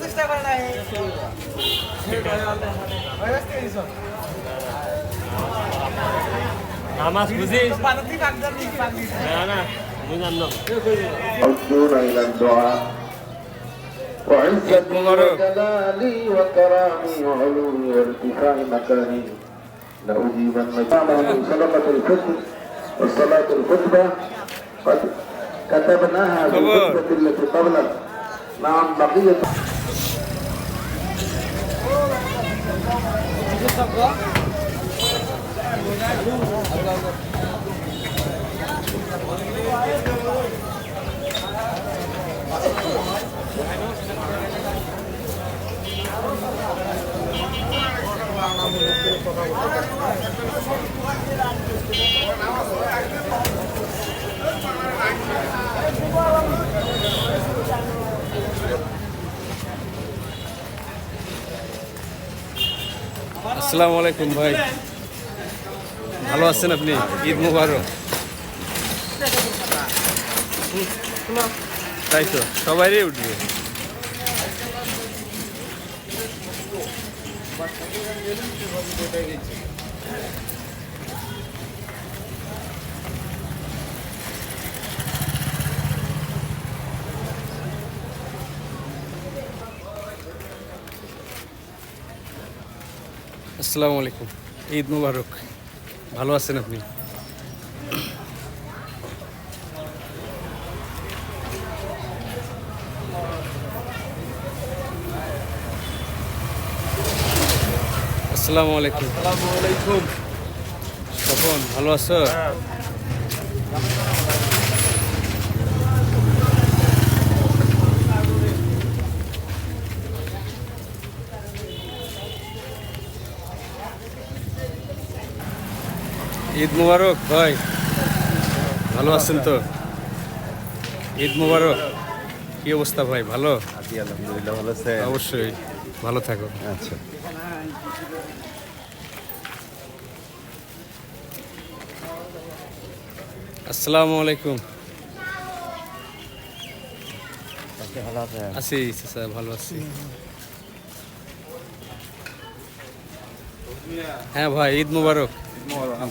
চেষ্টা করে না নামাজ বুঝিস না না حضون إلى الدعاء وعزتي وجلالي وكرامي وعلومي وارتفاع مكاني لأجيبن مجامع صدقة الفطر والصلاة الخطبة قد كتبناها في الخطبة التي قبلك مع بقية আসসালামু আলাইকুম ভাই, ভালো আছেন আপনি? ঈদ মুবারক। তাই তো সবাইই উঠবে। আসসালামু আলাইকুম, ঈদ মুবারক। ভালো আছেন আপনি? আসসালামু আলাইকুম। আসসালামু আলাইকুম। তখন ভালো আছো? ঈদ মুবারক ভাই, ভালো আছেন তো? ঈদ মুবারক। কি অবস্থা ভাই, ভালো? আছি আলহামদুলিল্লাহ, ভালো আছে? অবশ্যই ভালো থাকো। আচ্ছা, আসসালামু আলাইকুম। ভালো আছে? আছি চাচা, ভালো আছি। হ্যাঁ ভাই, ঈদ মুবারক।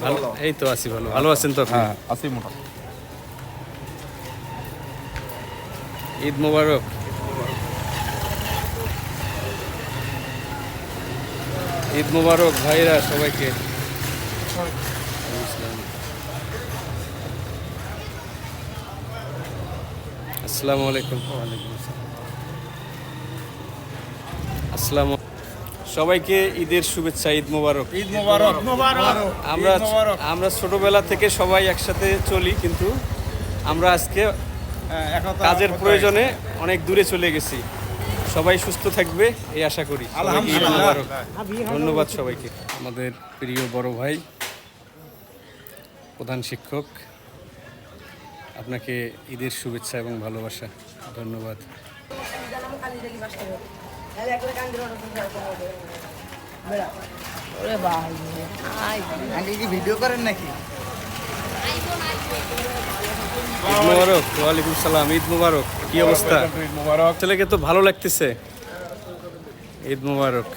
ভালো, এই তো আছি ভালো। ভালো আছেন তো আপনি? হ্যাঁ আছি মোটামুটি। ঈদ মুবারক। ঈদ মুবারক ভাইরা সবাইকে। আসসালামু আলাইকুম। আসসালামু সবাইকে ঈদের শুভেচ্ছা, ঈদ মুবারক। ঈদ মুবারক। আমরা ছোটবেলা থেকে সবাই একসাথে চলি, কিন্তু আমরা আজকে কাজের প্রয়োজনে অনেক দূরে চলে গেছি। সবাই সুস্থ থাকবে এই আশা করি। সবাইকে ঈদ মুবারক। ধন্যবাদ সবাইকে। আমাদের প্রিয় বড় ভাই, প্রধান শিক্ষক, আপনাকে ঈদের শুভেচ্ছা এবং ভালোবাসা। ধন্যবাদ। ভিডিও করেন নাকি? ঈদ মুবারক। ওয়ালাইকুম সালাম। ঈদ মুবারক। কি অবস্থা? ঈদ মুবারক। ছেলেকে তো ভালো লাগতেছে। ঈদ মুবারক।